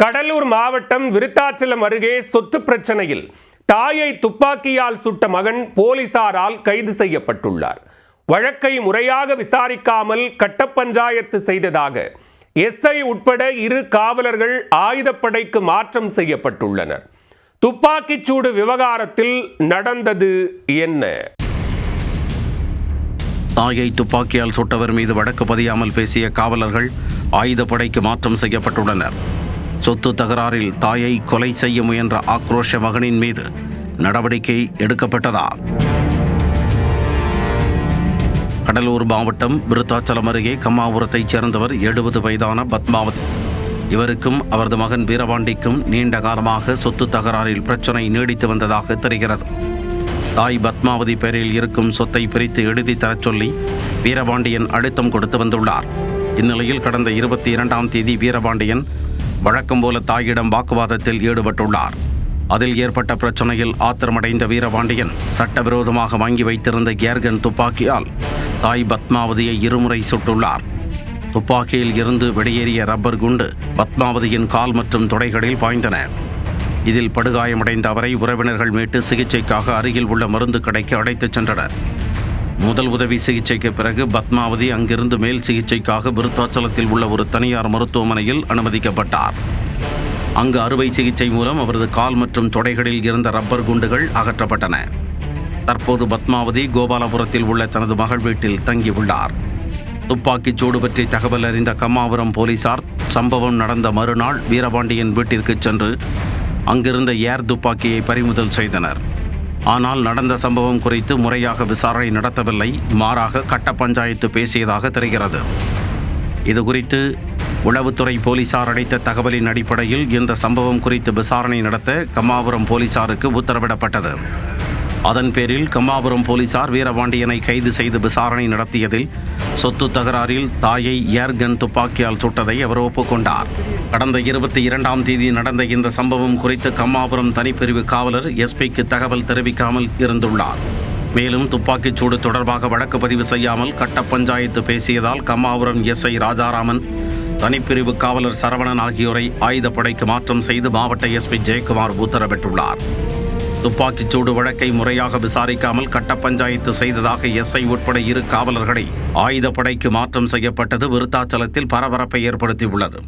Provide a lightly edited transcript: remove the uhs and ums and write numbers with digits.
கடலூர் மாவட்டம் விருத்தாச்சலம் அருகே சொத்து பிரச்சனையில் தாயை துப்பாக்கியால் சுட்ட மகன் போலீசாரால் கைது செய்யப்பட்டுள்ளார். வழக்கை முறையாக விசாரிக்காமல் கட்ட பஞ்சாயத்து செய்ததாக எஸ்ஐ உட்பட 2 காவலர்கள் ஆயுதப்படைக்கு மாற்றம் செய்யப்பட்டுள்ளனர். துப்பாக்கிச்சூடு விவகாரத்தில் நடந்தது என்ன? தாயை துப்பாக்கியால் சுட்டவர் மீது வழக்கு பதியாமல் பேசிய காவலர்கள் ஆயுதப்படைக்கு மாற்றம் செய்யப்பட்டுள்ளனர். சொத்து தகராறில் தாயை கொலை செய்ய முயன்ற ஆக்ரோஷ மகனின் மீது நடவடிக்கை எடுக்கப்பட்டதா? கடலூர் மாவட்டம் விருத்தாச்சலம் அருகே கம்மாபுரத்தைச் சேர்ந்தவர் 70 வயதான பத்மாவதி. இவருக்கும் அவரது மகன் வீரபாண்டிக்கும் நீண்ட காலமாக சொத்து தகராறில் பிரச்சனை நீடித்து வந்ததாக தெரிகிறது. தாய் பத்மாவதி பெயரில் இருக்கும் சொத்தை பிரித்து எழுதி தரச் சொல்லி வீரபாண்டியன் அழுத்தம் கொடுத்து வந்துள்ளார். இந்நிலையில் கடந்த 22ஆம் தேதி வீரபாண்டியன் வழக்கம் போல தாயிடம் வாக்குவாதத்தில் ஈடுபட்டுள்ளார். அதில் ஏற்பட்ட பிரச்சனையில் ஆத்திரமடைந்த வீரபாண்டியன் சட்டவிரோதமாக வாங்கி வைத்திருந்த ஏர்கன் துப்பாக்கியால் தாய் பத்மாவதியை 2 முறை சுட்டுள்ளார். துப்பாக்கியில் இருந்து வெளியேறிய ரப்பர் குண்டு பத்மாவதியின் கால் மற்றும் தொடைகளில் பாய்ந்தன. இதில் படுகாயமடைந்த அவரை உறவினர்கள் மீட்டு சிகிச்சைக்காக அருகில் உள்ள மருந்து கடைக்கு அழைத்துச் சென்றனர். முதல் உதவி சிகிச்சைக்கு பிறகு பத்மாவதி அங்கிருந்து மேல் சிகிச்சைக்காக விருத்தாச்சலத்தில் உள்ள ஒரு தனியார் மருத்துவமனையில் அனுமதிக்கப்பட்டார். அங்கு அறுவை சிகிச்சை மூலம் அவரது கால் மற்றும் தொடைகளில் இருந்த ரப்பர் குண்டுகள் அகற்றப்பட்டன. தற்போது பத்மாவதி கோபாலபுரத்தில் உள்ள தனது மகள் வீட்டில் தங்கியுள்ளார். துப்பாக்கிச் சூடு பற்றி தகவல் அறிந்த கம்மாபுரம் போலீசார் சம்பவம் நடந்த மறுநாள் வீரபாண்டியன் வீட்டிற்கு சென்று அங்கிருந்த ஏர் துப்பாக்கியை பறிமுதல் செய்தனர். ஆனால் நடந்த சம்பவம் குறித்து முறையாக விசாரணை நடத்தவில்லை, மாறாக கட்ட பஞ்சாயத்து பேசியதாக தெரிகிறது. இதுகுறித்து உளவுத்துறை போலீசார் அளித்த தகவலின் அடிப்படையில் இந்த சம்பவம் குறித்து விசாரணை நடத்த கம்மாபுரம் போலீசாருக்கு உத்தரவிடப்பட்டது. அதன் பேரில் கம்மாபுரம் போலீசார் வீரபாண்டியனை கைது செய்து விசாரணை நடத்தியதில் சொத்து தகராறில் தாயை ஏர்கன் துப்பாக்கியால் சுட்டதை அவர் ஒப்புக்கொண்டார். கடந்த 22ஆம் தேதி நடந்த இந்த சம்பவம் குறித்து கம்மாபுரம் தனிப்பிரிவு காவலர் எஸ்பிக்கு தகவல் தெரிவிக்காமல் இருந்துள்ளார். மேலும் துப்பாக்கிச் சூடு தொடர்பாக வழக்கு பதிவு செய்யாமல் கட்ட பஞ்சாயத்து பேசியதால் கம்மாபுரம் எஸ்ஐ ராஜாராமன், தனிப்பிரிவு காவலர் சரவணன் ஆகியோரை ஆயுதப்படைக்கு மாற்றம் செய்து மாவட்ட எஸ்பி ஜெயக்குமார் உத்தரவிட்டுள்ளார். துப்பாக்கிச் சூடு வழக்கை முறையாக விசாரிக்காமல் கட்ட பஞ்சாயத்து செய்ததாக எஸ்ஐ உட்பட 2 காவலர்களை ஆயுதப்படைக்கு மாற்றம் செய்யப்பட்டது விருத்தாச்சலத்தில் பரபரப்பை ஏற்படுத்தியுள்ளது.